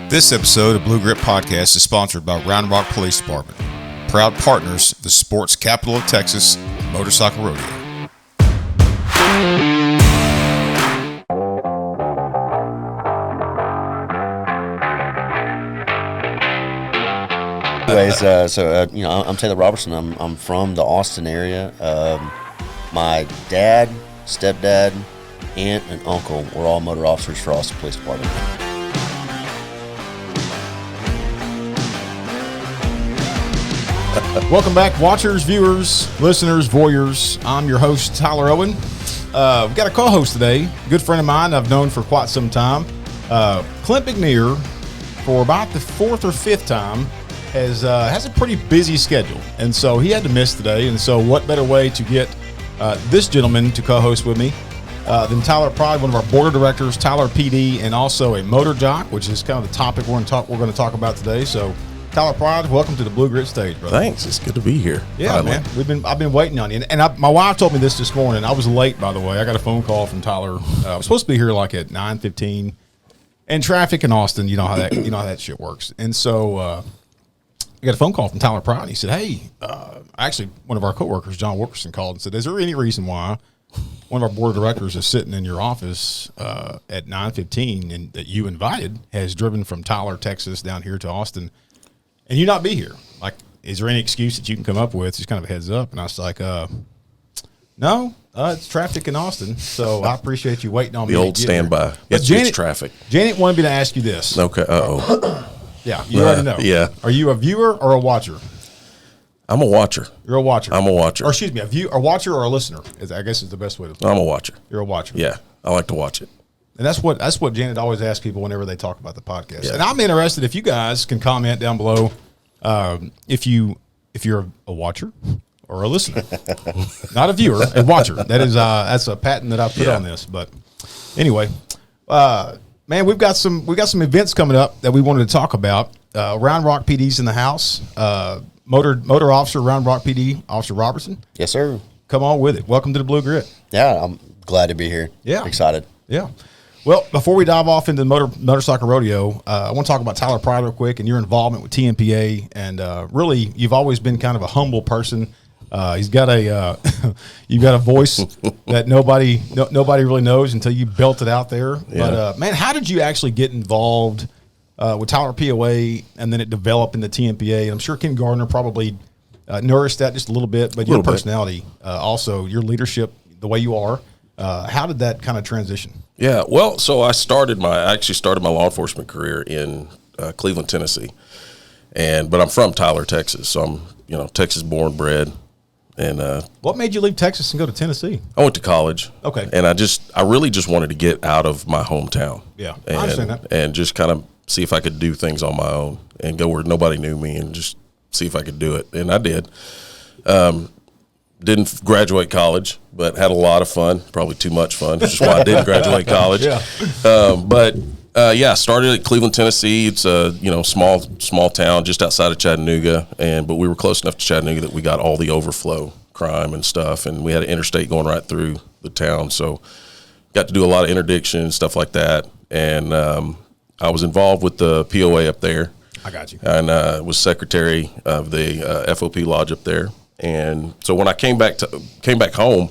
This episode of Blue Grip Podcast is sponsored by Round Rock Police Department, proud partners of the sports capital of Texas, Motorcycle Rodeo. Anyways, I'm Taylor Roberson. I'm from the Austin area. My dad, stepdad, aunt, and uncle were all motor officers for Austin Police Department. Welcome back, watchers, viewers, listeners, voyeurs. I'm your host, Tyler Owen. We've got a co-host today, a good friend of mine I've known for quite some time. Clint McNear, for about the fourth or fifth time, has a pretty busy schedule, and so he had to miss today. And so what better way to get this gentleman to co-host with me than Tyler Pride, one of our board of directors, Tyler PD, and also a motor jock, which is kind of the topic we're going to talk about today. So Tyler Pride, welcome to the Blue Grit stage, brother. Thanks. It's good to be here. Yeah, finally. man. I've been waiting on you, and my wife told me this morning. I was late, by the way. I got a phone call from Tyler. I was supposed to be here like at 9:15, and traffic in Austin, you know how that shit works. And so I got a phone call from Tyler Pride. He said, "Hey, actually, one of our coworkers, John Wilkerson, called and said, is there any reason why one of our board of directors is sitting in your office at 9:15 and that you invited has driven from Tyler, Texas, down here to Austin?" And you not be here? Like, is there any excuse that you can come up with? Just kind of a heads up. And I was like, no, it's traffic in Austin. So I appreciate you waiting on me. The old standby. It's traffic. Janet wanted me to ask you this. Okay. Yeah, you already know. Yeah. Are you a viewer or a watcher? I'm a watcher. You're a watcher. I'm a watcher. Or excuse me, a watcher or a listener, I guess is the best way to. I'm a watcher. You're a watcher. Yeah, I like to watch it. And that's what Janet always asks people whenever they talk about the podcast. Yeah. And I'm interested if you guys can comment down below if you're a watcher or a listener, not a viewer, a watcher. That's a patent that I put on this. But anyway, man, we've got some events coming up that we wanted to talk about. Round Rock PD's in the house. Motor officer, Round Rock PD, Officer Roberson. Yes, sir. Come on with it. Welcome to the Blue Grit. Yeah, I'm glad to be here. Yeah. Excited. Yeah. Well, before we dive off into the Motorcycle Rodeo, I want to talk about Tyler Pride real quick and your involvement with TMPA. And really, you've always been kind of a humble person. You've got a voice that nobody really knows until you belt it out there. Yeah. But man, how did you actually get involved with Tyler POA and then it developed into TMPA? And I'm sure Ken Gardner probably nourished that just a little bit, but your personality, also your leadership, the way you are. How did that kind of transition? Yeah, well, so I actually started my law enforcement career in Cleveland, Tennessee, but I'm from Tyler, Texas, so I'm Texas born, bred, and what made you leave Texas and go to Tennessee? I went to college. Okay, and I really just wanted to get out of my hometown. Yeah, I understand that, and just kind of see if I could do things on my own and go where nobody knew me and just see if I could do it, and I did. Didn't graduate college, but had a lot of fun, probably too much fun, which is why I didn't graduate college. Yeah. I started at Cleveland, Tennessee. It's a small town just outside of Chattanooga, but we were close enough to Chattanooga that we got all the overflow crime and stuff, and we had an interstate going right through the town, so got to do a lot of interdiction and stuff like that, and I was involved with the POA up there. I got you. And was secretary of the FOP lodge up there. And so when I came back home,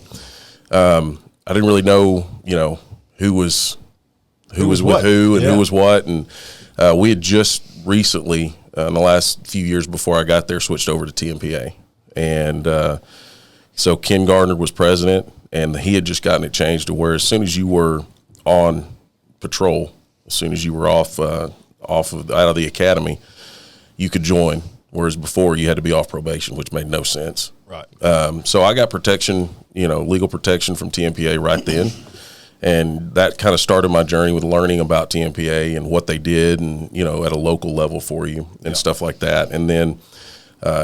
I didn't really know, who was with who and who was what. And we had just recently, in the last few years before I got there, switched over to TMPA. And so Ken Gardner was president, and he had just gotten it changed to where as soon as you were on patrol, as soon as you were out of the academy, you could join. Whereas before you had to be off probation, which made no sense. Right. So I got protection, legal protection from TMPA right then. And that kind of started my journey with learning about TMPA and what they did and, at a local level for you and stuff like that. And then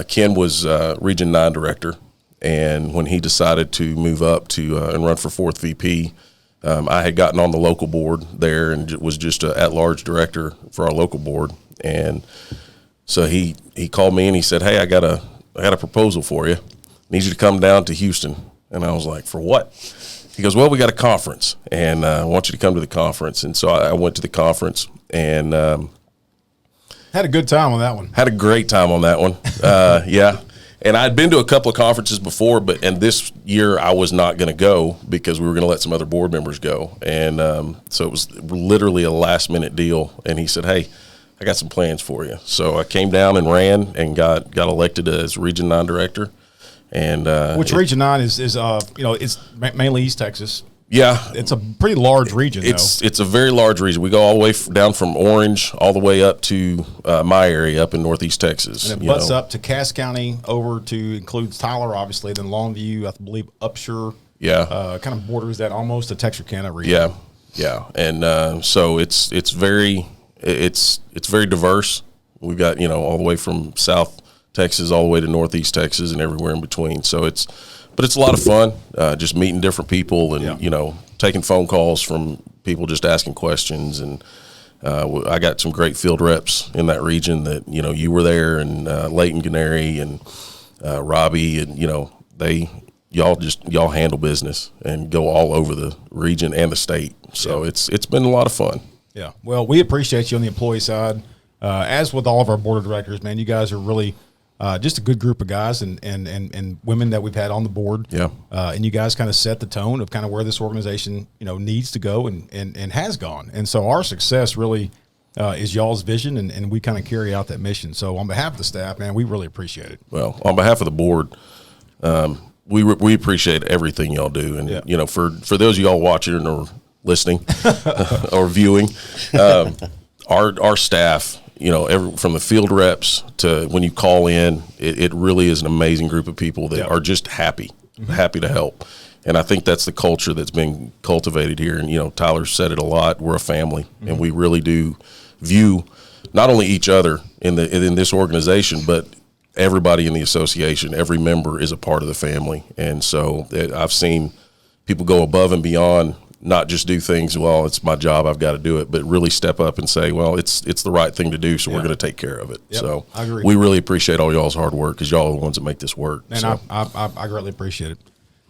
Ken was Region 9 director. And when he decided to move up to and run for 4th VP, I had gotten on the local board there and was just an at-large director for our local board. And so he called me and he said, "Hey, I got a proposal for you. Need you to come down to Houston." And I was like, "For what?" He goes, "Well, we got a conference, and I want you to come to the conference." And so I went to the conference, and Had a good time on that one. Had a great time on that one. Yeah. And I'd been to a couple of conferences before, and this year I was not going to go because we were going to let some other board members go. And so it was literally a last-minute deal. And he said, hey, I got some plans for you. So I came down and ran and got elected as Region 9 Director. And Which Region 9 is it's mainly East Texas. Yeah. It's a pretty large region, It's a very large region. We go all the way down from Orange all the way up to my area up in Northeast Texas. And it butts up to Cass County over to includes Tyler, obviously, then Longview, I believe Upshur. Yeah. Kind of borders that almost to Texarkana region. Yeah. Yeah. And so it's very diverse. We've got, all the way from South Texas all the way to Northeast Texas and everywhere in between. So it's a lot of fun, just meeting different people and, taking phone calls from people just asking questions. And I got some great field reps in that region that, you were there, and Leighton Ganeri and Robbie, and, y'all handle business and go all over the region and the state. So it's been a lot of fun. Yeah. Well, we appreciate you on the employee side. As with all of our board of directors, man, you guys are really just a good group of guys and women that we've had on the board. Yeah. And you guys kind of set the tone of kind of where this organization, needs to go and has gone. And so our success really is y'all's vision, and we kind of carry out that mission. So on behalf of the staff, man, we really appreciate it. Well, on behalf of the board, we appreciate everything y'all do. And, for those of y'all watching or listening or viewing, our staff, from the field reps to when you call in, it really is an amazing group of people that are just happy to help. And I think that's the culture that's been cultivated here. And, Tyler said it a lot. We're a family, and we really do view not only each other in this organization, but everybody in the association. Every member is a part of the family. And so I've seen people go above and beyond, not just do things, well, it's my job, I've got to do it, but really step up and say, well, it's the right thing to do, so we're going to take care of it. Yep, so I agree. We really appreciate all y'all's hard work, because y'all are the ones that make this work. And so. I greatly appreciate it.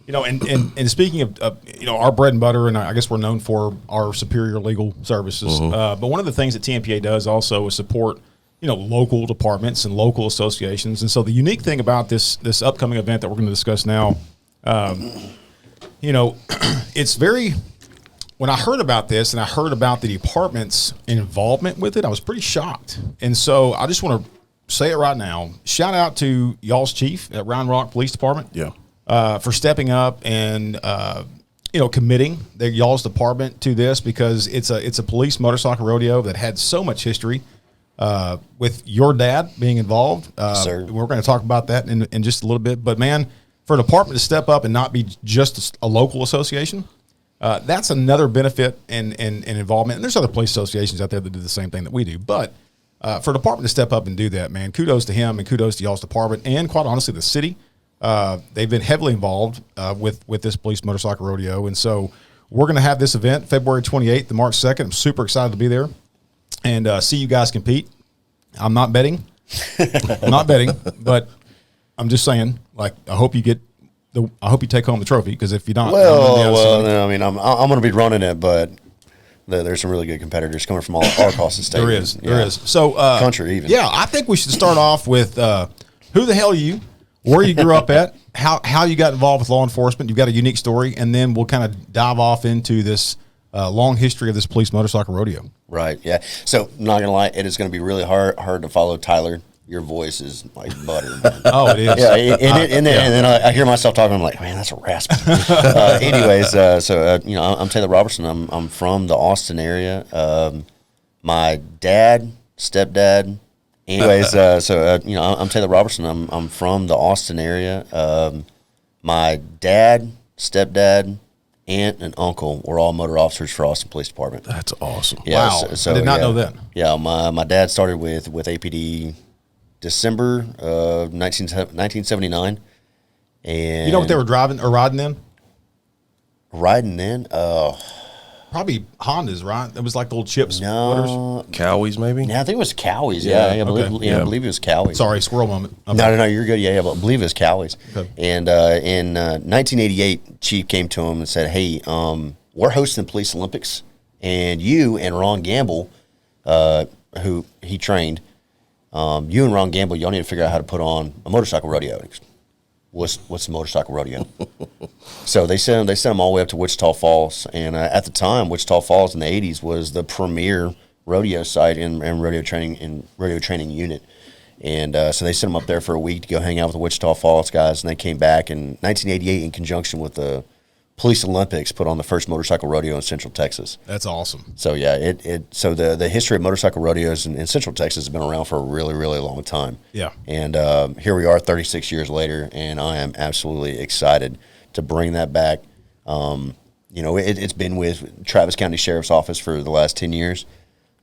And speaking of our bread and butter, and I guess we're known for our superior legal services, but one of the things that TMPA does also is support local departments and local associations. And so the unique thing about this upcoming event that we're going to discuss now, it's very. When I heard about this and I heard about the department's involvement with it, I was pretty shocked. And so I just want to say it right now. Shout out to y'all's chief at Round Rock Police Department for stepping up and committing y'all's department to this, because it's a police motorcycle rodeo that had so much history with your dad being involved. Sir. We're going to talk about that in just a little bit. But, man, for a department to step up and not be just a local association, that's another benefit and involvement. And there's other police associations out there that do the same thing that we do. But for a department to step up and do that, man, kudos to him and kudos to y'all's department and, quite honestly, the city. They've been heavily involved with this police motorcycle rodeo. And so we're going to have this event February 28th to March 2nd. I'm super excited to be there and see you guys compete. I'm not betting. But I'm just saying, I hope you take home the trophy, because if you don't, no, I mean, I'm going to be running it, but there's some really good competitors coming from all across the state. There is. So country even. Yeah, I think we should start off with who the hell are you, where you grew up at, how you got involved with law enforcement. You've got a unique story, and then we'll kind of dive off into this long history of this police motorcycle rodeo. Right. Yeah. So, not gonna lie, it is going to be really hard to follow Tyler. Your voice is like butter, man. Oh, it is. Yeah, and then I hear myself talking. I'm like, man, that's a raspy. Anyways, I'm Taylor Roberson. I'm from the Austin area. My dad, stepdad. I'm Taylor Roberson. I'm from the Austin area. My dad, stepdad, aunt, and uncle were all motor officers for Austin Police Department. That's awesome. Yeah, wow. I did not know that. Yeah, my dad started with APD December of 1979. And you know what they were driving or riding in? Riding in? Probably Hondas, right? It was like the old chips. No. Cowies, maybe? Yeah, I think it was Cowies. Yeah, I believe it was Cowies. Sorry, squirrel moment. Okay. No, you're good. Yeah, but I believe it was Cowies. Okay. And in 1988, Chief came to him and said, hey, we're hosting the Police Olympics, and you and Ron Gamble, who he trained, You and Ron Gamble, y'all need to figure out how to put on a motorcycle rodeo. What's a motorcycle rodeo? So they sent them all the way up to Wichita Falls, and at the time, Wichita Falls in the '80s was the premier rodeo site and rodeo training unit. And so they sent them up there for a week to go hang out with the Wichita Falls guys, and they came back in 1988 in conjunction with the Police Olympics, put on the first motorcycle rodeo in Central Texas. That's awesome. So yeah, so the history of motorcycle rodeos in Central Texas has been around for a really, really long time. Yeah. And here we are 36 years later, and I am absolutely excited to bring that back. It's been with Travis County Sheriff's Office for the last 10 years.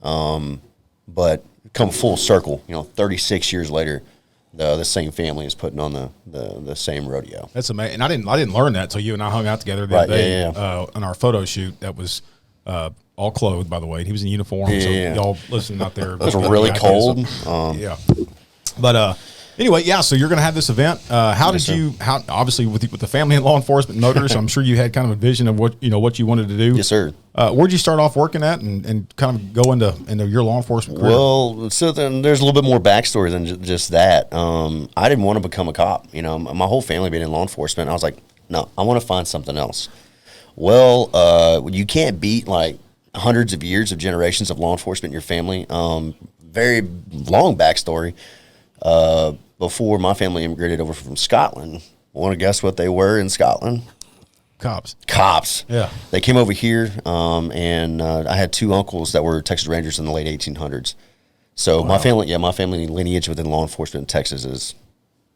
But come full circle, 36 years later, the same family is putting on the same rodeo. That's amazing. And I didn't learn that until you and I hung out together the other day on our photo shoot. That was all clothed, by the way. He was in uniform. So y'all listening out there. It was really cold. Yeah. But anyway, so you're going to have this event. How obviously with the family and law enforcement motors, I'm sure you had kind of a vision of what you wanted to do. Yes, sir. Where'd you start off working at and kind of go into your law enforcement career? Well, so then there's a little bit more backstory than just that. I didn't want to become a cop. My whole family being in law enforcement. I was like, no, I want to find something else. Well, you can't beat like hundreds of years of generations of law enforcement in your family. Very long backstory. Before my family immigrated over from Scotland, want to guess what they were in Scotland? Cops. Yeah. They came over here, and I had two uncles that were Texas Rangers in the late 1800s. So my family lineage within law enforcement in Texas is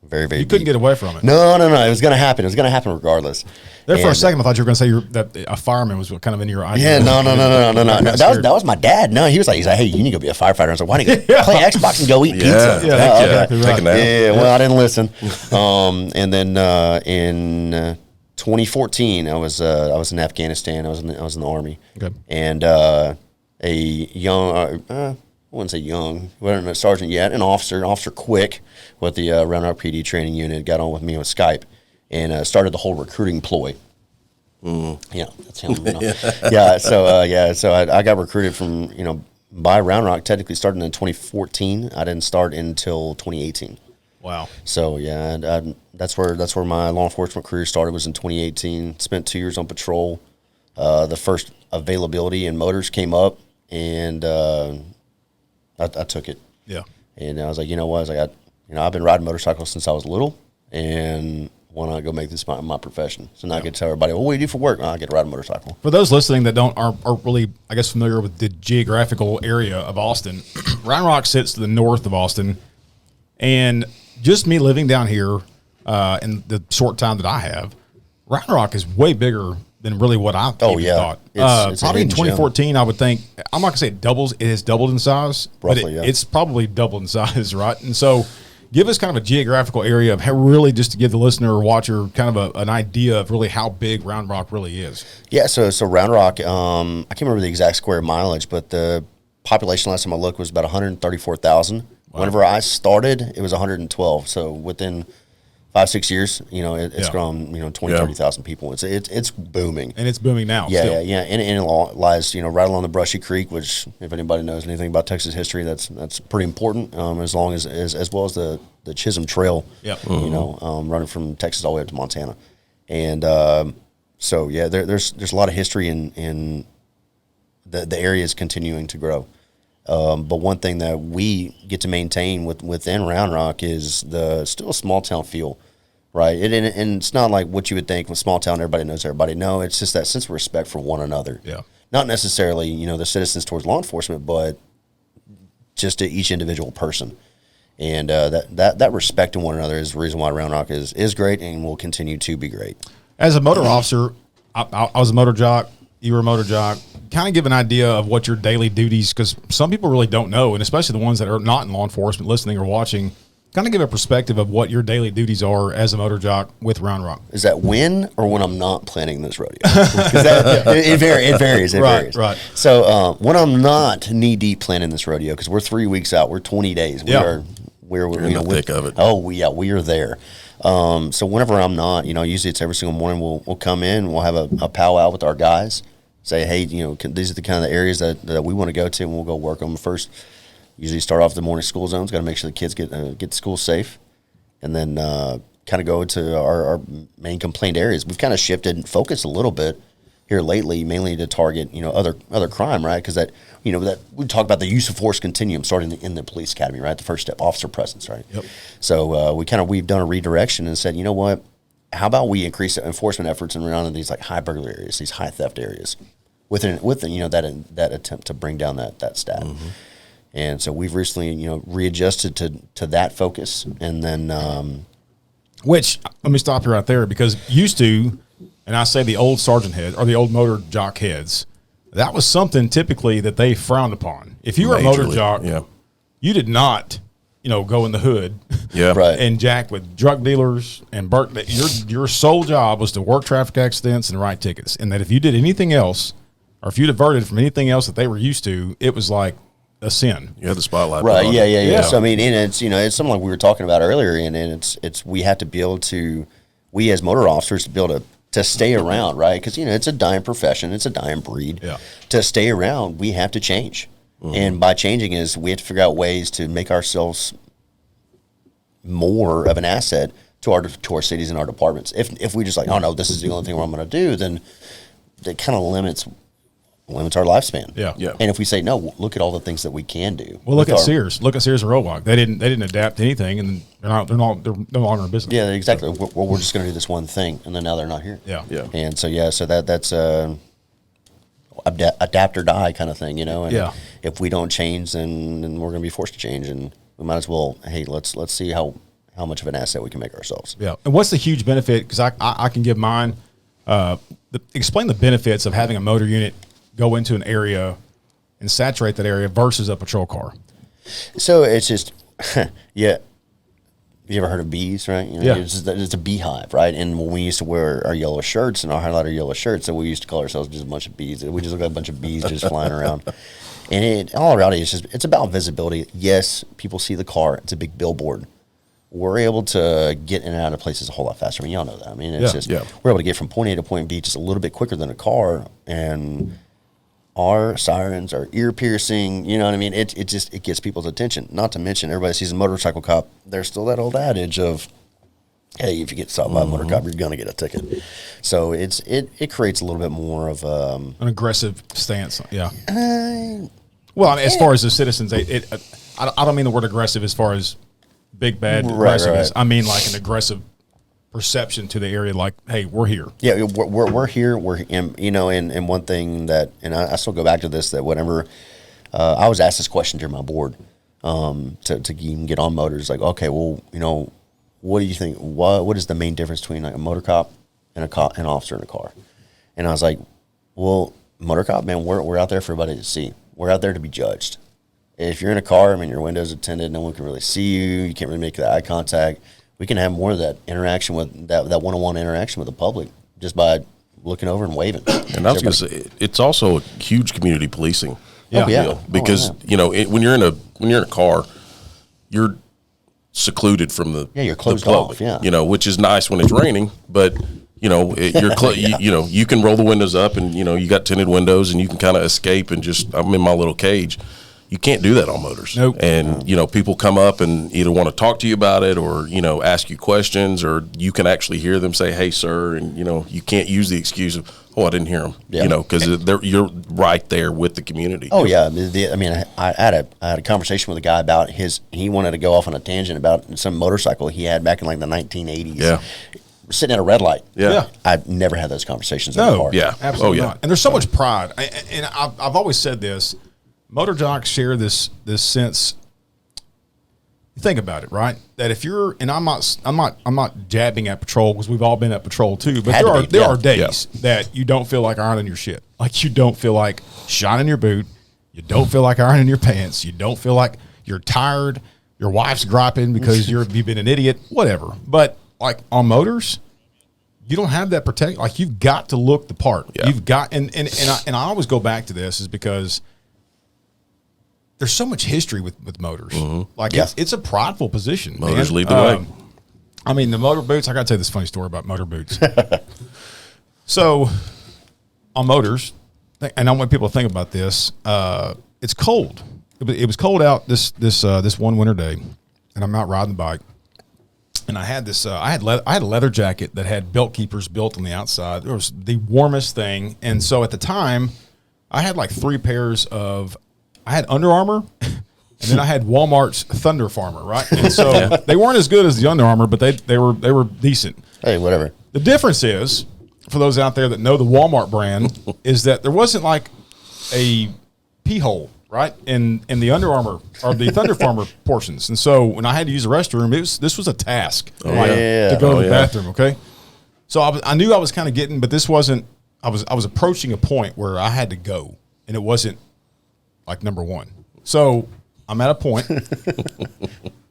very, very You couldn't deep. get away from it. No. It was going to happen. It was going to happen regardless. There for a second, I thought you were going to say that a fireman was kind of in your idea. Yeah, no. That was my dad. No, he's like, hey, you need to go be a firefighter. I was like, why don't you go play Xbox and go eat pizza? Yeah, exactly right. Yeah, well, I didn't listen. And then in 2014, I was in Afghanistan. I was in the Army. Okay. And a young, I wouldn't say young, wasn't a sergeant yet, an officer quick with the Round Rock PD training unit, got on with me with Skype and started the whole recruiting ploy. Yeah, that's him. So I got recruited from by Round Rock, technically starting in 2014. I didn't start until 2018. Wow. So that's where my law enforcement career started, was in 2018. Spent 2 years on patrol. The first availability in motors came up, and I took it. Yeah. And I was like, I've been riding motorcycles since I was little, and why not go make this my profession? So now I get to tell everybody, well, what do you do for work? I get to ride a motorcycle. For those listening that aren't really, I guess, familiar with the geographical area of Austin, Round Rock sits to the north of Austin, and just me living down here in the short time that I have, Round Rock is way bigger than really what I thought. It's probably in 2014, gym. I would think, I'm not going to say it has doubled in size, roughly, but it's probably doubled in size, right? And so give us kind of a geographical area of how, really, just to give the listener or watcher kind of an idea of really how big Round Rock really is. Yeah, so Round Rock, I can't remember the exact square mileage, but the population last time I looked was about 134,000. Wow. Whenever I started, it was 112. So within 5-6 years, it's grown, 30,000 people. It's booming. And it's booming now. Yeah. And it lies, right along the Brushy Creek, which, if anybody knows anything about Texas history, that's pretty important. As well as the Chisholm Trail, running from Texas all the way up to Montana. And there's a lot of history in the area is continuing to grow. But one thing that we get to maintain within Round Rock is still a small town feel, right? And it's not like what you would think with small town, everybody knows everybody. No, it's just that sense of respect for one another. Yeah. Not necessarily, the citizens towards law enforcement, but just to each individual person. And that respect to one another is the reason why Round Rock is great and will continue to be great. As a motor officer, I was a motor jock. You were a motor jock. Kind of give an idea of what your daily duties, because some people really don't know, and especially the ones that are not in law enforcement listening or watching, kind of give a perspective of what your daily duties are as a motor jock with Round Rock. Is that when or when I'm not planning this rodeo? It varies. Right. So when I'm not knee deep planning this rodeo, because we're 3 weeks out, we're 20 days. We're in the thick of it. Oh, we are there. So whenever I'm not, usually it's every single morning we'll come in, we'll have a powwow with our guys, say, hey, these are the kind of areas that we want to go to, and we'll go work on them. First Usually start off the morning school zones. Got to make sure the kids get to school safe, and then kind of go into our main complaint areas. We've kind of shifted and focused a little bit here lately, mainly to target other crime, right? Because that we talk about the use of force continuum starting in the police academy, right? The first step, officer presence, right? Yep. So we've done a redirection and said, you know what? How about we increase enforcement efforts around these like high burglary areas, these high theft areas, with that attempt to bring down that stat. Mm-hmm. And so we've recently readjusted to that focus, and then which let me stop you right there, because used to, and I say the old sergeant head or the old motor jock heads, that was something typically that they frowned upon. If you were a motor jock, you did not go in the hood, right, and jack with drug dealers and your sole job was to work traffic accidents and write tickets. And that if you did anything else, or if you diverted from anything else that they were used to, it was like a sin. You had the spotlight, right? Yeah. So I mean, and it's it's something like we were talking about earlier, and it's we have to be able to, we as motor officers, to be able to stay around, right? Because it's a dying profession, it's a dying breed. Yeah. To stay around, we have to change. And by changing we have to figure out ways to make ourselves more of an asset to our cities and our departments. If we just like, oh no, this is the only thing I'm going to do, then it kind of limits our lifespan. Yeah. And if we say no, look at all the things that we can do. Well, look at Sears. Look at Sears and Roebuck. They didn't adapt to anything, and they're no longer in business. Yeah, exactly. We're just going to do this one thing, and then now they're not here. Yeah. And so that's adapt or die kind of thing, And if we don't change, then we're going to be forced to change, and we might as well. Hey, let's see how much of an asset we can make ourselves. Yeah. And what's the huge benefit? Because I can give mine. Explain the benefits of having a motor unit go into an area and saturate that area versus a patrol car. So it's just, yeah. You ever heard of bees, right? Yeah. It's a beehive, right? And when we used to wear our yellow shirts and our highlighter yellow shirts, so we used to call ourselves just a bunch of bees. We just look like a bunch of bees just flying around. And all around it's about visibility. Yes, people see the car. It's a big billboard. We're able to get in and out of places a whole lot faster. I mean, y'all know that. I mean, we're able to get from point A to point B just a little bit quicker than a car, and our sirens are ear piercing. You know what I mean? It gets people's attention. Not to mention, everybody sees a motorcycle cop. There's still that old adage of, hey, if you get stopped by a motor cop, you're gonna get a ticket. So it creates a little bit more of an aggressive stance. Yeah. Well, I mean, as far as the citizens, I don't mean the word aggressive as far as big bad aggressiveness. Right. I mean like an aggressive perception to the area, like, hey, we're here. Yeah, we're here. And one thing that, and I still go back to this, that whenever I was asked this question during my board to even get on motors, like, okay, well, what do you think? What is the main difference between like a motor cop and an officer in a car? And I was like, well, motor cop, man, we're out there for everybody to see. We're out there to be judged. If you're in a car, I mean, your window's tinted, no one can really see you. You can't really make that eye contact. We can have more of that interaction with that one-on-one interaction with the public just by looking over and waving. And I was going to say, it's also a huge community policing deal, because when you're in a car, you're secluded from you're closed the public, off, which is nice when it's raining, but you can roll the windows up, and you got tinted windows, and you can kind of escape and just, I'm in my little cage. You can't do that on motors. Nope. And, people come up and either want to talk to you about it or, ask you questions, or you can actually hear them say, hey, sir. And, you can't use the excuse of, oh, I didn't hear them, because you're right there with the community. Oh, yeah. I had a conversation with a guy about he wanted to go off on a tangent about some motorcycle he had back in like the 1980s. Yeah. Sitting at a red light. Yeah. I've never had those conversations in the car. Yeah. Absolutely not. And there's so much pride. And I've always said this. Motor jocks share this sense. Think about it, right? That if you're, and I'm not jabbing at patrol, because we've all been at patrol too. But there are days that you don't feel like ironing your shit. Like you don't feel like shining your boot. You don't feel like ironing your pants. You don't feel like you're tired. Your wife's griping because you've been an idiot. Whatever. But like on motors, you don't have that protection. Like you've got to look the part. Yeah. You've got, and I always go back to this is because there's so much history with motors. Mm-hmm. Like it's a prideful position. Motors lead the way. I mean, the motor boots. I got to tell you this funny story about motor boots. So, on motors, and I want people to think about this. It's cold it was cold out this one winter day, and I'm out riding the bike, and I had this I had a leather jacket that had belt keepers built on the outside. It was the warmest thing, and so at the time, I had like 3 pairs of. I had Under Armour, and then I had Walmart's Thunder Farmer, right? And so they weren't as good as the Under Armour, but they were decent. Hey, whatever. The difference is, for those out there that know the Walmart brand, is that there wasn't like a pee hole, right, in the Under Armour or the Thunder Farmer portions. And so when I had to use the restroom, this was a task to go to the bathroom, okay? So I knew I was kind of getting, but this wasn't, I was approaching a point where I had to go, and it wasn't like number one. So I'm at a point,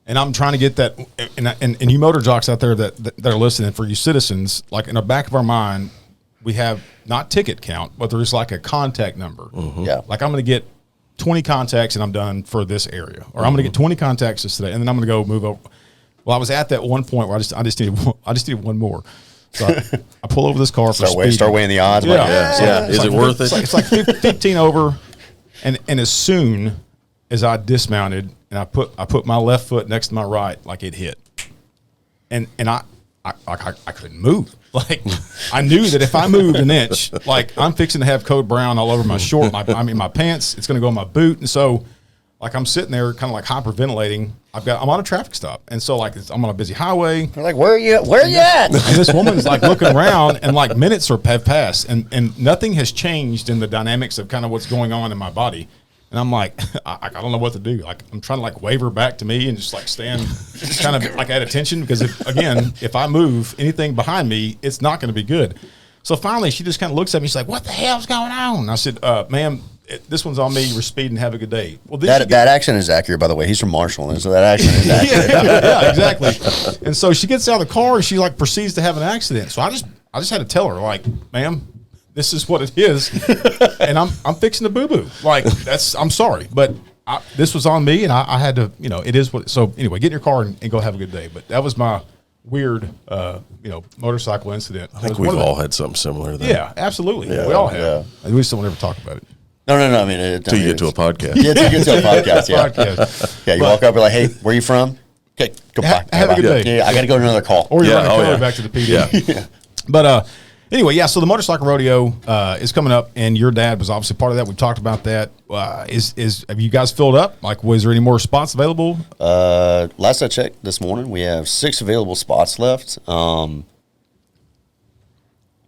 and I'm trying to get that, and you motor jocks out there that are listening, for you citizens, like in the back of our mind, we have not ticket count, but there's like a contact number. Yeah. Like I'm going to get 20 contacts and I'm done for this area, or I'm going to get 20 contacts this today, and then I'm going to go move over. Well, I was at that one point where I just needed one more. So I pull over this car for speed. Start weighing the odds. Yeah. Yeah. Is it worth it? It's like 15 over, and as soon as I dismounted and I put my left foot next to my right, like it hit, and I couldn't move. Like I knew that if I moved an inch, like I'm fixing to have code brown all over my short, my pants. It's going to go in my boot, and so like I'm sitting there, kind of like hyperventilating. I'm on a traffic stop, and so like I'm on a busy highway. They're like, where are you at? And this woman's like looking around, and like minutes have passed, and nothing has changed in the dynamics of kind of what's going on in my body. And I'm like, I don't know what to do. Like I'm trying to like wave her back to me and just like stand kind of like at attention, because if I move anything behind me, it's not going to be good. So finally, she just kind of looks at me. She's like, "What the hell's going on?" And I said, "Ma'am, this one's on me. You're speeding. Have a good day." Well, that accent is accurate, by the way. He's from Marshall, and so that accent is accurate. yeah, exactly. And so she gets out of the car and she like proceeds to have an accident. So I just had to tell her, like, "Ma'am, this is what it is, and I'm fixing the boo boo. Like I'm sorry, but this was on me, and I had to, it is what. So anyway, get in your car and go have a good day." But that was my weird, motorcycle incident. I think we've all had something similar to that. Yeah, absolutely. Yeah, we all have. Yeah. We just don't ever talk about it. No. I mean, Until you get to a podcast. Yeah, until you get to a podcast. Yeah. Yeah, you walk up, you're like, "Hey, where are you from?" Okay, go back. Have a good day. Yeah, I got to go to another call. Or you're running back to the PD. Yeah. But anyway, yeah. So the Motorcycle Rodeo is coming up, and your dad was obviously part of that. We talked about that. Have you guys filled up? Like, was there any more spots available? Last I checked this morning, we have 6 available spots left.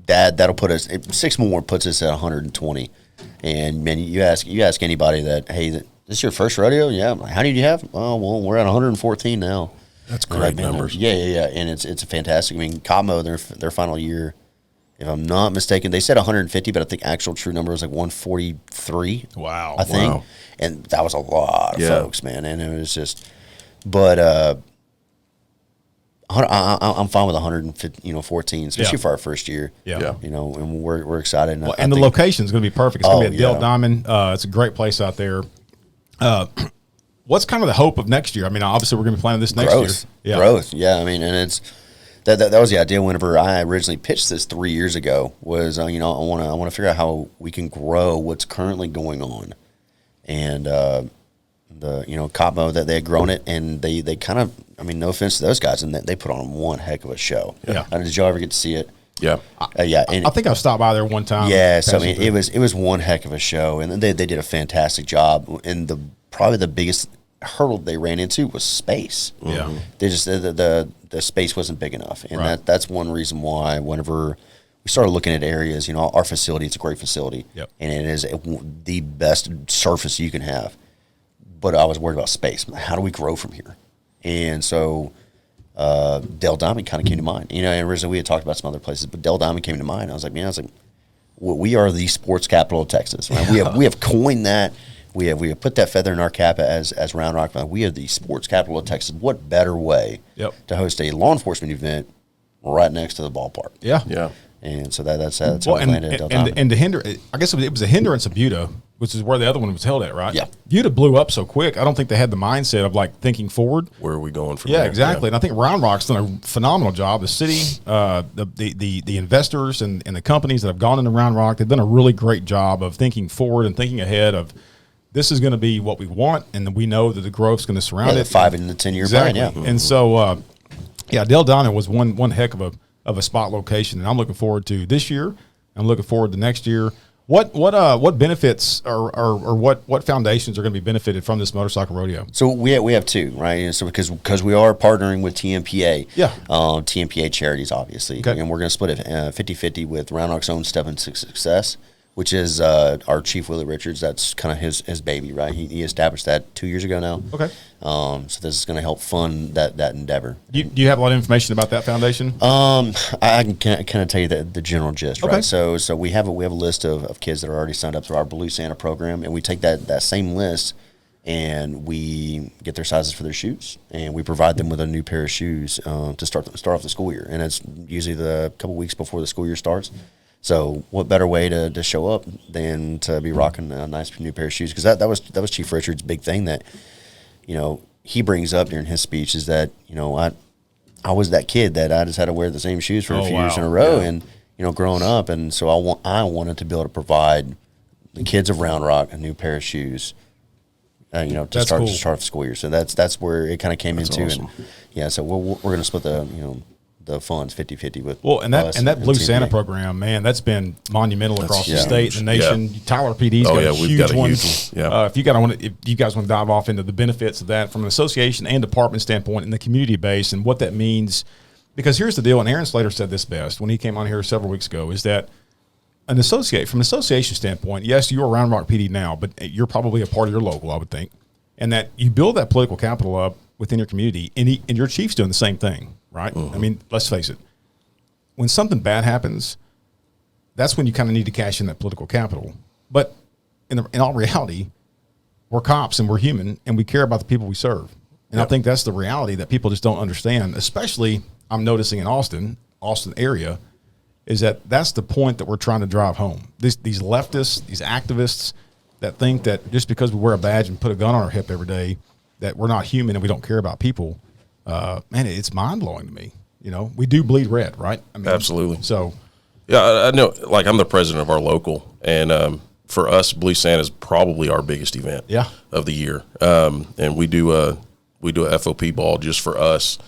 That'll put us 6 more, puts us at 120. And man, you ask anybody that, "Hey, this is your first rodeo?" "Yeah." "How many do you have?" "Oh, well, we're at 114 now." That's great numbers. Yeah. And it's a fantastic. I mean, Cabo, their final year, if I'm not mistaken, they said 150, but I think actual true number was like 143. Wow. I think. Wow. And that was a lot of folks, man. And it was just, but I'm fine with 150, 14, especially for our first year. Yeah. And we're excited. Well, and the location is going to be perfect. It's going to be at Dale Diamond. It's a great place out there. What's kind of the hope of next year? I mean, obviously we're going to be planning this next year. Yeah. Growth. Yeah. I mean, and it's that was the idea whenever I originally pitched this 3 years ago was, I want to figure out how we can grow what's currently going on. And, Cabo, that they had grown it, and they kind of, I mean, no offense to those guys, and they put on one heck of a show. Yeah. Did y'all ever get to see it? Yeah. Yeah. And I think I stopped by there one time. yeah. So I mean, it was one heck of a show, and they did a fantastic job. And probably the biggest hurdle they ran into was space. Yeah. They just the space wasn't big enough, and that's one reason why whenever we started looking at areas, our facility, it's a great facility, and it is the best surface you can have. But I was worried about space. How do we grow from here? And so Dale Diamond kind of came to mind. And originally we had talked about some other places, but Dale Diamond came to mind. I was like, well, we are the sports capital of Texas. Right? We have coined that. We have put that feather in our cap as Round Rock. We are the sports capital of Texas. What better way to host a law enforcement event right next to the ballpark? Yeah. Yeah. And so that's how we landed at Dale Diamond. And to hinder, I guess it was a hindrance of Buda, which is where the other one was held at, right? Yeah. Buda blew up so quick. I don't think they had the mindset of like thinking forward. Where are we going from Yeah, there? exactly. And I think Round Rock's done a phenomenal job. The city, the investors and the companies that have gone into Round Rock, they've done a really great job of thinking forward and thinking ahead of this is going to be what we want, and we know that the growth's going to surround the it. 5 and the 10 year Exactly. plan. Yeah. And so, Del Donna was one heck of a spot location, and I'm looking forward to this year. I'm looking forward to next year. What benefits or what foundations are going to be benefited from this motorcycle rodeo? So we have two, right? And so because we are partnering with TMPA, TMPA charities, obviously, and we're going to split it 50-50 with Round Rock's own Step into Success, which is our Chief Willie Richards. That's kind of his baby, right? He established that 2 years ago now. Okay. So this is going to help fund that endeavor. Do you have a lot of information about that foundation? I can kind of tell you the general gist, Okay. right? So we have a list of kids that are already signed up through our Blue Santa program, and we take that same list and we get their sizes for their shoes, and we provide them with a new pair of shoes to start off the school year, and it's usually the couple weeks before the school year starts. So what better way to show up than to be rocking a nice new pair of shoes? Because that was Chief Richards' big thing that, he brings up during his speech is that, I was that kid that I just had to wear the same shoes for a few years in a row, and growing up, and so I wanted to be able to provide the kids of Round Rock a new pair of shoes, to start the school year. So that's where it kind of came into, awesome. And so we're going to split the funds 50-50 with that Blue Santa TMPA. program, man, that's been monumental across the yeah. state and the nation. Yeah. Tyler PD's got a we've huge got a one. huge one. Yeah. If you guys want to dive off into the benefits of that from an association and department standpoint and the community base and what that means, because here's the deal, and Aaron Slater said this best when he came on here several weeks ago, is that from an association standpoint, yes, you're Round Rock PD now, but you're probably a part of your local, I would think, and that you build that political capital up within your community, and your chief's doing the same thing, right? Mm-hmm. I mean, let's face it. When something bad happens, that's when you kind of need to cash in that political capital. But in all reality, we're cops and we're human and we care about the people we serve. And I think that's the reality that people just don't understand, especially I'm noticing in Austin area, is that's the point that we're trying to drive home. These leftists, these activists that think that just because we wear a badge and put a gun on our hip every day, that we're not human and we don't care about people, man, it's mind-blowing to me. We do bleed red, right? I mean, absolutely. So, yeah, I know. Like, I'm the president of our local, and for us, Blue Santa is probably our biggest event of the year. And we do a FOP ball just for us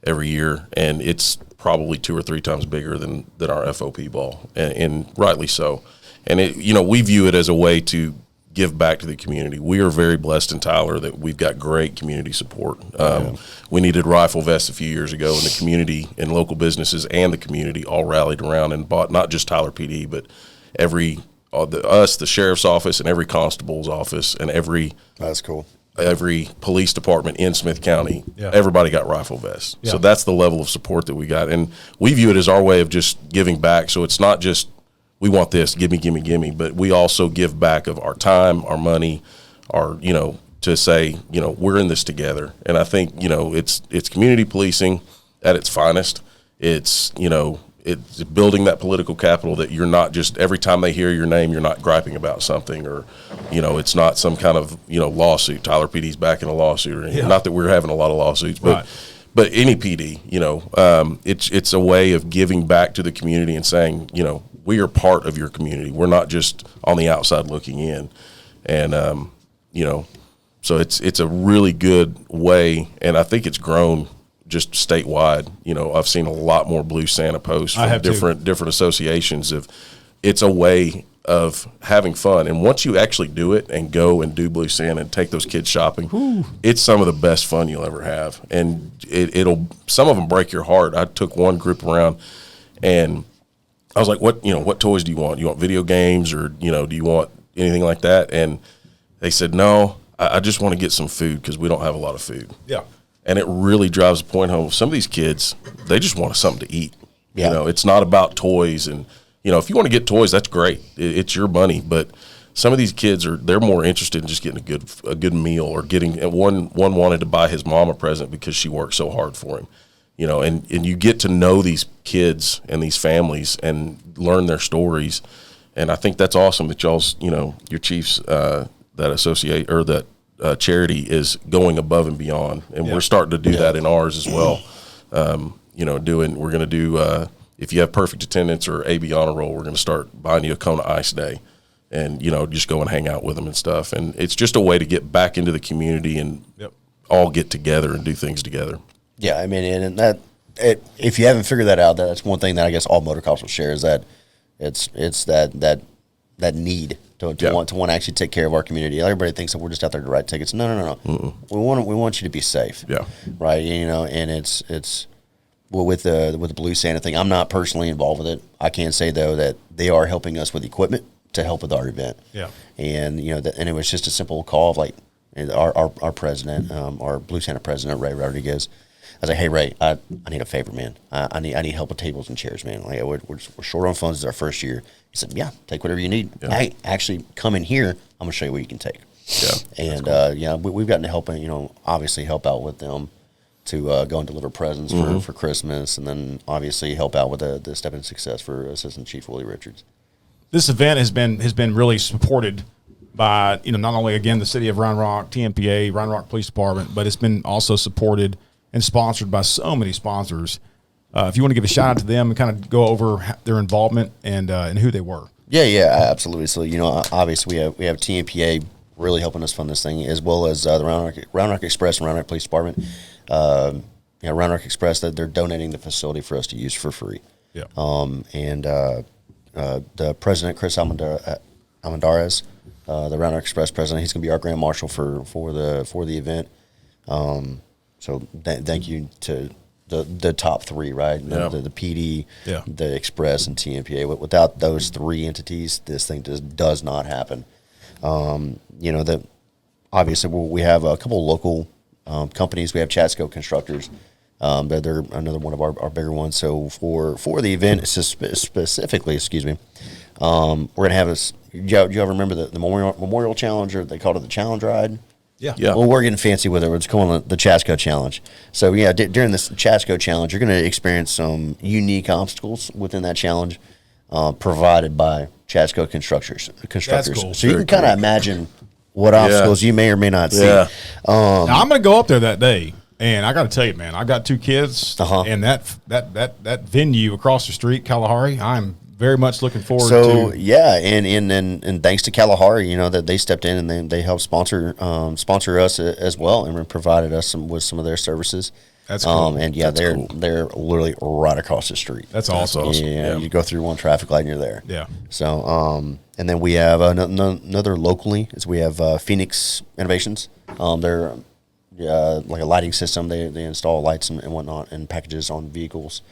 every year, and it's probably 2 or 3 times bigger than our FOP ball, and rightly so. And we view it as a way to give back to the community. We are very blessed in Tyler that we've got great community support. We needed rifle vests a few years ago, and the community and local businesses and the community all rallied around and bought not just Tyler PD, but the sheriff's office and every constable's office and That's cool. Every police department in Smith County, everybody got rifle vests. Yeah. So that's the level of support that we got. And we view it as our way of just giving back. So it's not just, we want this, give me, but we also give back of our time, our money, to say, we're in this together. And I think, it's community policing at its finest. It's, it's building that political capital that you're not just, every time they hear your name, you're not griping about something, or, it's not some kind of, lawsuit. Tyler PD's back in a lawsuit or anything. Not that we're having a lot of lawsuits, but any PD, it's a way of giving back to the community and saying, we are part of your community. We're not just on the outside looking in. And, so it's a really good way, and I think it's grown just statewide. I've seen a lot more Blue Santa posts from different associations. It's a way of having fun. And once you actually do it and go and do Blue Santa and take those kids shopping, it's some of the best fun you'll ever have. And some of them break your heart. I took one group around, and I was like, what toys do you want? You want video games, or, do you want anything like that? And they said, no, I just want to get some food because we don't have a lot of food. Yeah. And it really drives the point home. Some of these kids, they just want something to eat. Yeah. It's not about toys. And, if you want to get toys, that's great. It's your money. But some of these kids they're more interested in just getting a good meal, or getting, and one wanted to buy his mom a present because she worked so hard for him. And you get to know these kids and these families and learn their stories. And I think that's awesome that y'all's, your chiefs, that associate, or that charity is going above and beyond. And we're starting to do that in ours as well. We're going to do, if you have perfect attendance or AB honor roll, we're going to start buying you a Kona Ice Day. and just go and hang out with them and stuff. And it's just a way to get back into the community and all get together and do things together. Yeah, I mean, if you haven't figured that out, that's one thing that I guess all motor cops will share is that it's that need to want to actually take care of our community. Everybody thinks that we're just out there to write tickets. No. We want you to be safe. Yeah. Right. And it's well, with the Blue Santa thing, I'm not personally involved with it. I can say though that they are helping us with equipment to help with our event. Yeah. And and it was just a simple call of like our president, our Blue Santa president, Ray Rodriguez. I was like, hey Ray, I need a favor, man. I need help with tables and chairs, man. Like we're short on funds. It's our first year. He said, yeah, take whatever you need. Yeah. Hey, actually come in here. I'm gonna show you what you can take. Yeah. And cool. We've gotten to help, obviously help out with them to go and deliver presents for Christmas, and then obviously help out with the Step in Success for Assistant Chief Willie Richards. This event has been really supported by not only again the city of Round Rock, TMPA, Round Rock Police Department, but it's been also supported and sponsored by so many sponsors. If you want to give a shout out to them and kind of go over their involvement and who they were. Yeah, absolutely. So obviously we have TMPA really helping us fund this thing, as well as the Round Rock Express and Round Rock Police Department. Round Rock Express, that they're donating the facility for us to use for free. Yeah. The president, Chris Almendarez, the Round Rock Express president, he's going to be our grand marshal for the event. So thank you to the top three, right? The PD, the Express, and TMPA. Without those three entities, this thing does not happen. That obviously we have a couple of local companies. We have Chatsco Constructors. They're another one of our bigger ones. So for the event specifically, we're gonna have this. Do you ever remember the Memorial Challenge, or they called it the Challenge Ride? Yeah. Well, we're getting fancy with it. It's calling the Chatsco Challenge. So during this Chatsco Challenge, you're going to experience some unique obstacles within that challenge, provided by Chatsco Constructors. That's cool. So you can kind of imagine what obstacles you may or may not see. Now, I'm going to go up there that day, and I got to tell you, man, I got two kids, and that venue across the street, Kalahari, I'm very much looking forward to. And thanks to Kalahari, that they stepped in and they helped sponsor us as well, and provided us with some of their services. That's cool. They're literally right across the street. That's awesome. Yeah, you go through one traffic light and you're there. Yeah. So and then we have another locally is we have Phoenix Innovations. They're like a lighting system. They install lights and whatnot and packages on vehicles.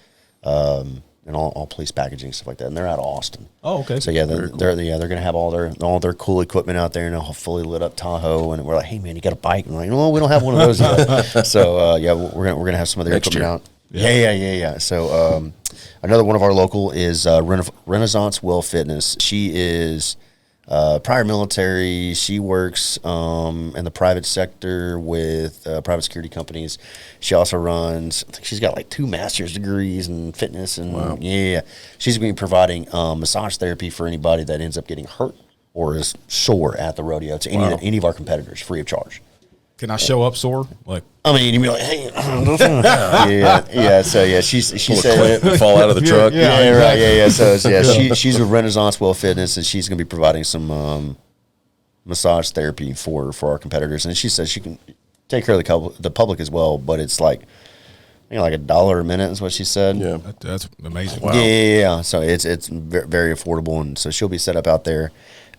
And all police packaging, stuff like that, and they're out of Austin. Oh, okay. So they're going to have all their cool equipment out there, and a fully lit up Tahoe. And we're like, hey man, you got a bike? And we're like, no, we don't have one of those yet. So we're gonna have some of their equipment out. Yeah. So another one of our local is Renaissance Well Fitness. She is prior military. She works in the private sector with private security companies. She also runs, I think she's got like 2 master's degrees in fitness. And wow. She's going to be providing massage therapy for anybody that ends up getting hurt or is sore at the rodeo to any of our competitors, free of charge. Can I show up sore? Like, I mean, you'd be like, hey, yeah. So she said, fall out of the truck. Right. So she's with Renaissance Well Fitness, and she's going to be providing some massage therapy for our competitors. And she says she can take care of the public as well, but it's like, like $1 a minute is what she said. Yeah, that's amazing. Wow. Yeah. So it's very affordable, and so she'll be set up out there.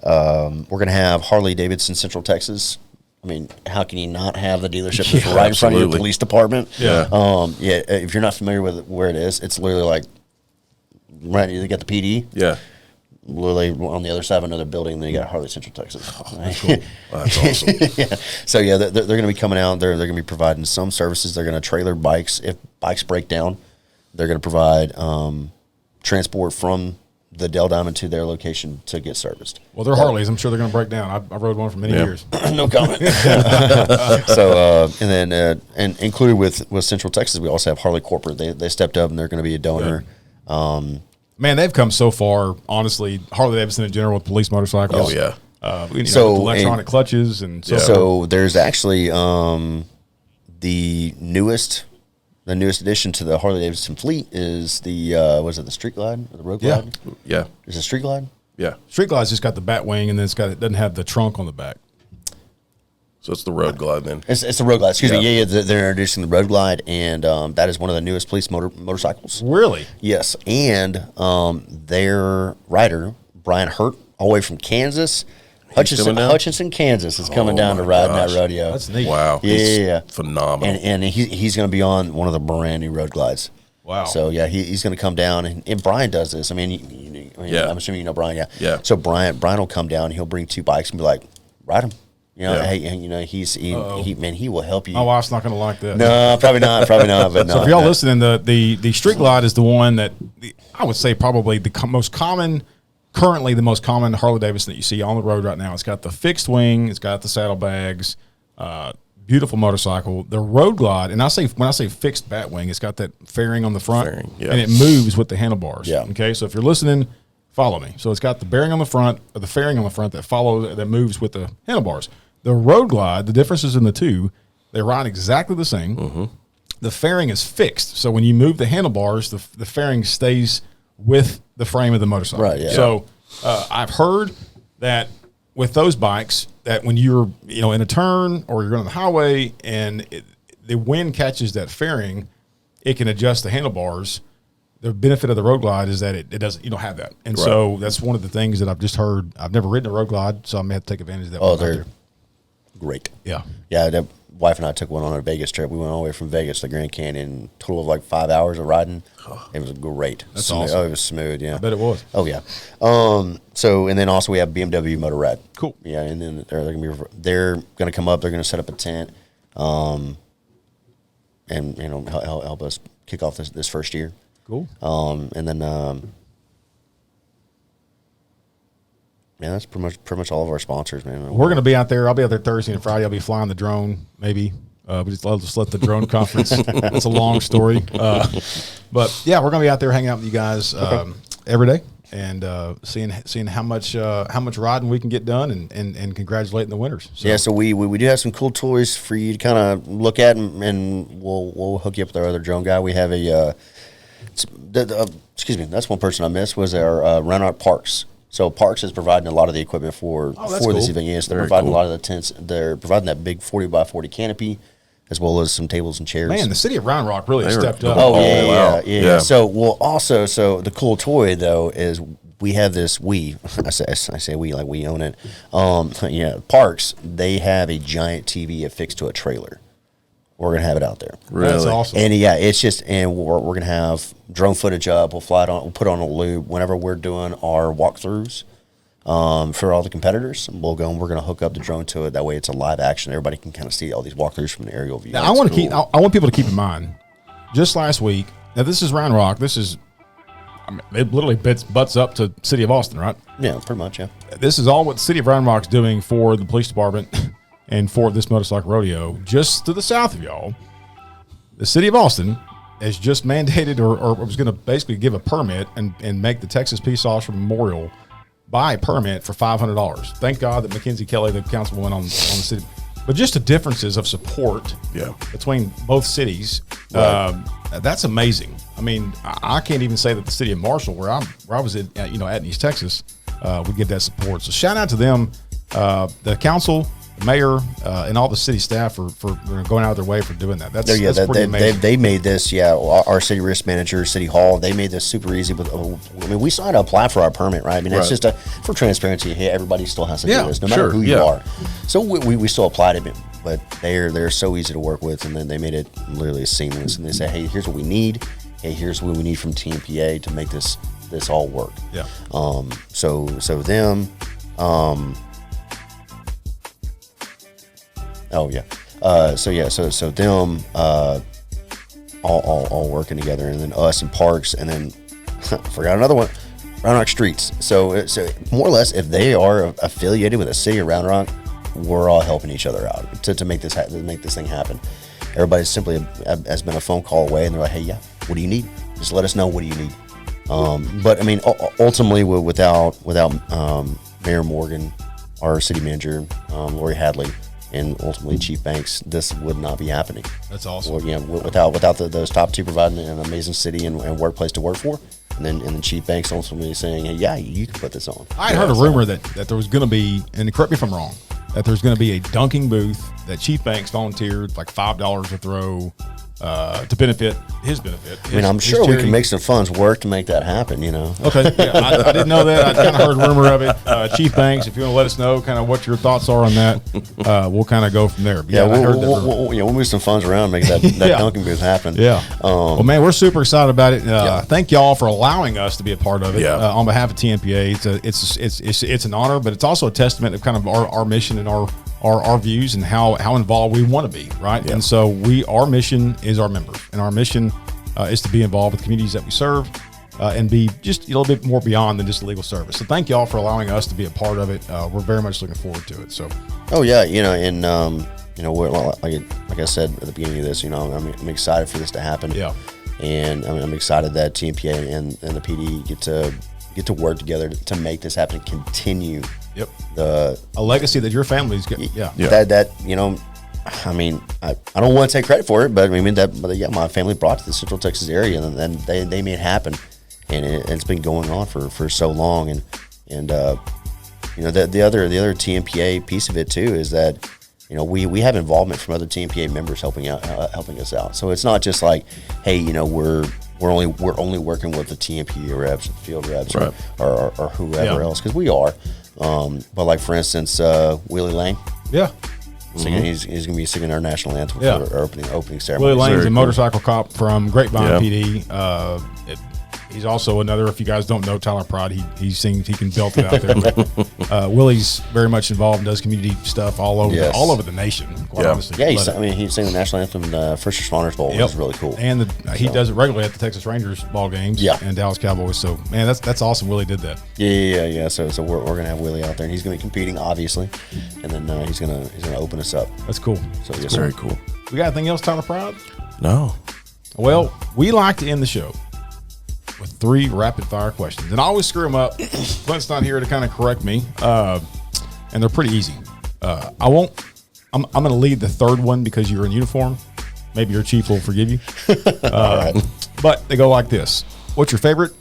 We're going to have Harley-Davidson Central Texas. I mean, how can you not have the dealership that's right in front of your police department? Yeah. If you're not familiar with where it is, it's literally like right. You got the PD. Yeah. Literally on the other side of another building, and then you got Harley Central Texas. Oh, that's cool. That's awesome. Yeah. So they're going to be coming out. They're going to be providing some services. They're going to trailer bikes if bikes break down. They're going to provide transport from the Dell Diamond to their location to get serviced. Well, they're Harleys. I'm sure they're going to break down. I rode one for many years. No comment. So, and then and included with Central Texas, we also have Harley Corporate. They stepped up, and they're going to be a donor. Yeah. Man, they've come so far. Honestly, Harley-Davidson in general with police motorcycles. Oh yeah. With electronic clutches and so. So there's actually the newest addition to the Harley-Davidson fleet is the the Street Glide or the Road Glide? Yeah. Is it Street Glide? Yeah. Street Glide's just got the bat wing, and then it doesn't have the trunk on the back. So it's the Road Glide then. It's the Road Glide. Excuse me. Yeah, they're introducing the Road Glide, and that is one of the newest police motorcycles. Really? Yes, and their rider Brian Hurt, all the way from Kansas, Hutchinson, Kansas, is coming down to ride in that rodeo. That's neat. Wow. Yeah. Phenomenal. And he's going to be on one of the brand new Road Glides. Wow. So yeah, he's going to come down, and Brian does this. I mean, I'm assuming you know Brian. Yeah. Yeah. So Brian will come down. He'll bring 2 bikes and be like, ride them. You know, Yeah. hey, you know, he will help you. My wife's not going to like that. No, probably not. But no. So if y'all listening, the Street Glide is the one that I would say probably most common Harley-Davidson that you see on the road right now. It's got the fixed wing. It's got the saddlebags. Beautiful motorcycle. The Road Glide, and when I say fixed bat wing, it's got that fairing on the front, yeah. and it moves with the handlebars. Yeah. Okay, so if you're listening, follow me. So it's got the bearing on the front, or the fairing on the front that moves with the handlebars. The Road Glide, the differences in the two, they ride exactly the same. Mm-hmm. The fairing is fixed, so when you move the handlebars, the fairing stays with the frame of the motorcycle. Right. Yeah. So I've heard that with those bikes, that when you're in a turn or you're on the highway and the wind catches that fairing, it can adjust the handlebars. The benefit of the Road Glide is that it doesn't. You don't have that, and so that's one of the things that I've just heard. I've never ridden a Road Glide, so I may have to take advantage of that. Oh, they're great. Yeah. The wife and I took one on a Vegas trip. We went all the way from Vegas to Grand Canyon, total of like 5 hours of riding. It was great. That's smooth. awesome. Oh, it was smooth. Yeah, I bet it was. Oh yeah. So and then also we have BMW Motor Rad. Cool. Yeah, and then they're gonna come up. They're gonna set up a tent, and help us kick off this first year. Cool. And then yeah, that's pretty much all of our sponsors, man. We're going to be out there. I'll be out there Thursday and Friday. I'll be flying the drone, maybe. I'll just let the drone conference. It's a long story. But, yeah, we're going to be out there hanging out with you guys every day and seeing how much riding we can get done and congratulating the winners. So. Yeah, so we do have some cool toys for you to kind of look at, and we'll hook you up with our other drone guy. We have excuse me, that's one person I missed was our Round Parks. So Parks is providing a lot of the equipment for this event. Yes, they're providing a lot of the tents. They're providing that big 40x40 canopy, as well as some tables and chairs. Man, the city of Round Rock really stepped up. Oh, wow. Yeah. So the cool toy though is we have this. I say we like we own it. Parks, they have a giant TV affixed to a trailer. We're gonna have it out there. Really? That's awesome. And it's just, and we're gonna have drone footage up. We'll fly it on. We'll put it on a loop whenever we're doing our walkthroughs for all the competitors. We'll go and we're gonna hook up the drone to it. That way, it's a live action. Everybody can kind of see all these walkthroughs from an aerial view. Now, I want people to keep in mind. Just last week. Now, this is Round Rock. This is. It literally butts up to City of Austin, right? Yeah, pretty much. Yeah. This is all what the City of Round Rock's doing for the police department. And for this motorcycle rodeo, just to the south of y'all, the city of Austin has just mandated or was going to basically give a permit and make the Texas Peace Officer Memorial buy a permit for $500. Thank God that Mackenzie Kelly, the councilwoman on the city. But just the differences of support between both cities, that's amazing. I mean, I can't even say that the city of Marshall, where I was at East Texas, would give that support. So shout out to them, the council, mayor, and all the city staff for going out of their way for doing that. That's pretty amazing. They made this, our city risk manager, City Hall, they made this super easy. We still had to apply for our permit, right? I mean, it's just for transparency. Hey, everybody still has to do this, no matter who you are. So we still applied it, but they're so easy to work with, and then they made it literally seamless. And they say, hey, here's what we need. Hey, here's what we need from TMPA to make this all work. Yeah. So them. So them all working together, and then us and Parks, and then forgot another one, Round Rock Streets. So more or less, if they are affiliated with a city of Round Rock, we're all helping each other out to make this thing happen. Everybody simply has been a phone call away, and they're like, hey, what do you need? Just let us know, what do you need? But I mean, ultimately, without Mayor Morgan, our city manager, Lori Hadley, and ultimately Chief Banks, this would not be happening. That's awesome. Without those top two providing an amazing city and workplace to work for, And then Chief Banks ultimately saying, hey, yeah, you can put this on. I heard a rumor that there was going to be, and correct me if I'm wrong, that there's going to be a dunking booth that Chief Banks volunteered like $5 to throw to benefit his benefit. I mean, I'm sure we can make some funds work to make that happen, you know. Okay, yeah, I didn't know that. I kind of heard a rumor of it. Chief Banks, if you want to let us know kind of what your thoughts are on that, we'll kind of go from there. But yeah, we'll move some funds around, make that dunking booth happen. Yeah. Well, man, we're super excited about it. Thank y'all for allowing us to be a part of it. Yeah. On behalf of TMPA, it's an honor, but it's also a testament of kind of our mission and our views and how involved we want to be, right? Yeah. And so our mission is our members, and our mission is to be involved with communities that we serve and be just a little bit more beyond than just legal service. So thank y'all for allowing us to be a part of it. We're very much looking forward to it. So, oh yeah, we're, like I said at the beginning of this, I'm excited for this to happen. Yeah, and I'm excited that TMPA and the PD get to work together to make this happen and continue. Yep. A legacy that your family's got. Yeah. I mean, I don't want to take credit for it, but I mean my family brought it to the Central Texas area, and then they made it happen, and it's been going on for so long, and the other TMPA piece of it too is that we have involvement from other TMPA members helping us out. So it's not just like, hey, we're only working with the TMPA reps, field reps, right, or whoever else, because we are. But like for instance, Willie Lang. Yeah. Singing, he's going to be singing our national anthem for our opening ceremony. Willie Lang's a cool motorcycle cop from Grapevine PD. He's also another, if you guys don't know Tyler Pride, he sings, he can belt it out there. Willie's very much involved and does community stuff all over the nation. Quite honestly. Yeah, he sang the national anthem in the First Responders Bowl. It was really cool. And he does it regularly at the Texas Rangers ball games and Dallas Cowboys. So, man, that's awesome. Willie did that. Yeah. So we're going to have Willie out there, and he's going to be competing, obviously, and then he's going to open us up. That's cool. So that's very cool. We got anything else, Tyler Pride? No. Well, we like to end the show with 3 rapid fire questions, and I always screw them up. Clint's not here to kind of correct me, and they're pretty easy. I'm going to lead the third one because you're in uniform. Maybe your chief will forgive you. All right. But they go like this: what's your favorite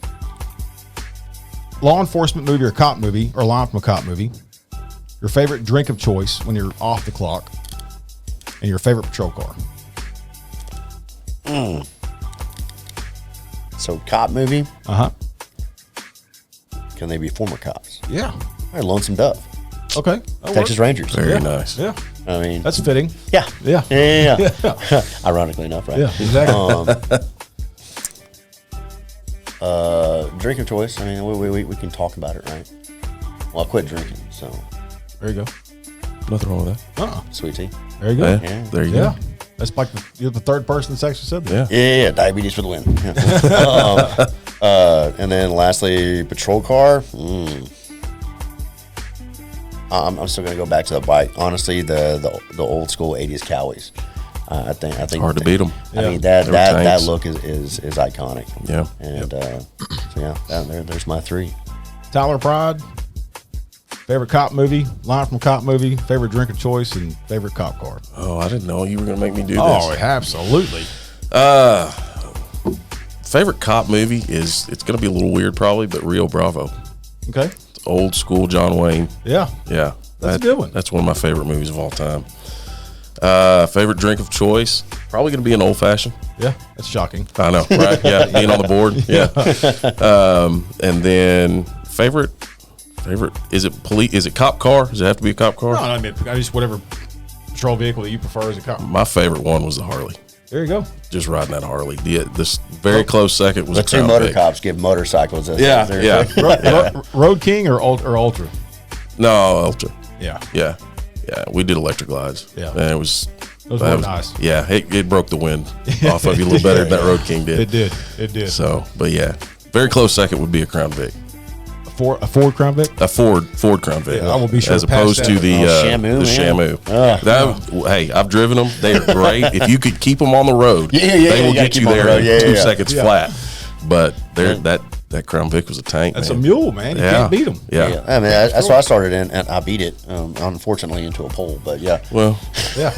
law enforcement movie or cop movie, or line from a cop movie? Your favorite drink of choice when you're off the clock, and your favorite patrol car. So, cop movie? Uh-huh. Can they be former cops? Yeah. All right, Lonesome Dove. Okay. Texas Rangers. Very nice. Yeah. I mean, that's fitting. Yeah. Yeah. Ironically enough, right? Yeah, exactly. Drink of choice. I mean, we can talk about it, right? Well, I quit drinking, so. There you go. Nothing wrong with that. Sweet tea. There you go. Yeah. There you go. That's like you're the third person that's actually said that. Yeah. Diabetes for the win. And then lastly, patrol car. I'm still gonna go back to the bike. Honestly, the old school '80s Cowies. I think hard to beat them. I mean that look is iconic. Yeah. And there's my 3. Tyler Pride. Favorite cop movie, line from a cop movie, favorite drink of choice, and favorite cop car. Oh, I didn't know you were going to make me do this. Oh, absolutely. Favorite cop movie it's going to be a little weird probably, but Rio Bravo. Okay. It's old school John Wayne. Yeah. Yeah. That's a good one. That's one of my favorite movies of all time. Favorite drink of choice, probably going to be an old fashioned. Yeah, that's shocking. I know, right? Yeah, being on the board. Yeah. And then favorite, is it cop car? Does it have to be a cop car? No, I mean, just whatever patrol vehicle that you prefer as a cop. My favorite one was the Harley. There you go. Just riding that Harley. This very close second was the a 2 Crown motor Vic. cops give motorcycles. Yeah. Road King or Ultra? No, Ultra. Yeah. Yeah. We did electric glides. Yeah. And it was. Those were nice. Yeah, it broke the wind off of you a little better than that Road King did. It did. So, but yeah, very close second would be a Crown Vic. A Ford Crown Vic? A Ford Crown Vic. Yeah, I will be sure as opposed to the Shamu. Shamu. Hey, I've driven them. They are great. If you could keep them on the road, they will get you there in 2 seconds flat. But That Crown Vic was a tank. That's man. a mule, man. You Yeah. can't beat them. Yeah. Yeah, I mean that's why I started in, and I beat it, unfortunately, into a pole. But yeah, Well, Yeah.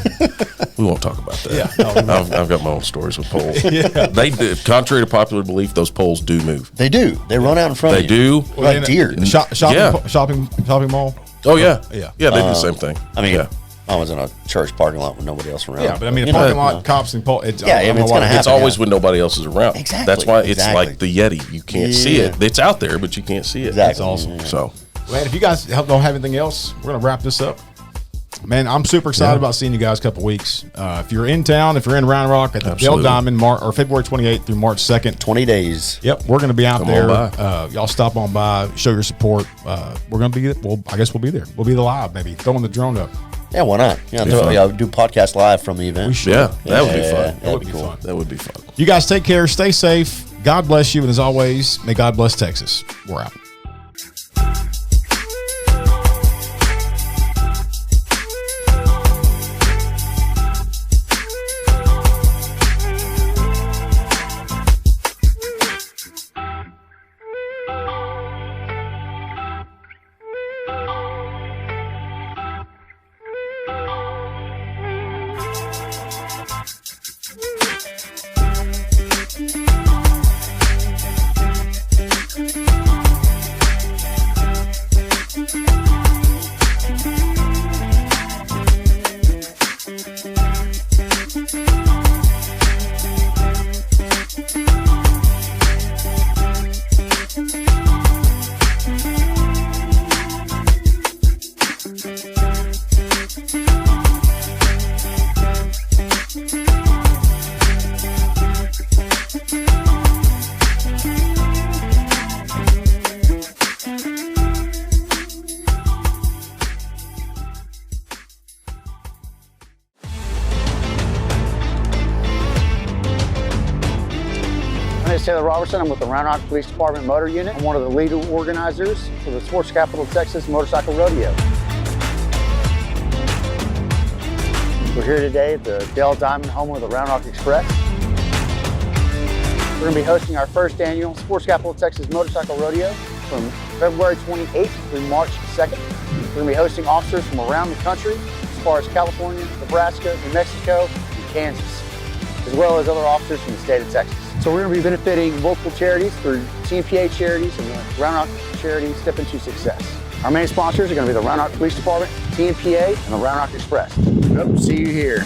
we won't talk about that. Yeah. No, we won't. I've got my own stories with poles. They do, contrary to popular belief, those poles do move. they do. They run out in front They of you. do. Like deer. Shopping Oh mall. yeah, Yeah. yeah. They do the same thing. I mean, yeah. I was in a church parking lot with nobody else around. Yeah, but I mean, the You know, parking lot, cops and pole. It's, Yeah, I mean, it's gonna It's happen. always when nobody else is around. Exactly, That's why it's exactly. like the Yeti. You can't see Yeah. it. It's out there, but you can't see it. Exactly. That's awesome. Yeah. So Man, if you guys don't have anything else, we're gonna wrap this up. Man, I'm super excited about seeing you guys a couple weeks. If you're in town, if you're in Round Rock at the Absolutely. Dale Diamond, or February 28th through March 2nd. 20 days. Yep, we're going to be out Come there. on by. Y'all stop on by, show your support. We're going to be. Well, I guess we'll be there. We'll be live, maybe throwing the drone up. Yeah, why not? Yeah, do podcast live from the event. We should. yeah, that would be Yeah, fun. that'd would be be cool. fun. That would be fun. You guys take care. Stay safe. God bless you, and as always, may God bless Texas. We're out. My name is Taylor Roberson. I'm with the Round Rock Police Department Motor Unit. I'm one of the lead organizers for the Sports Capital of Texas Motorcycle Rodeo. We're here today at the Dale Diamond, home of the Round Rock Express. We're going to be hosting our first annual Sports Capital of Texas Motorcycle Rodeo from February 28th through March 2nd. We're going to be hosting officers from around the country, as far as California, Nebraska, New Mexico, and Kansas, as well as other officers from the state of Texas. So we're going to be benefiting local charities through TMPA charities and the Round Rock charity Step Into Success. Our main sponsors are going to be the Round Rock Police Department, TMPA, and the Round Rock Express. Hope to see you here.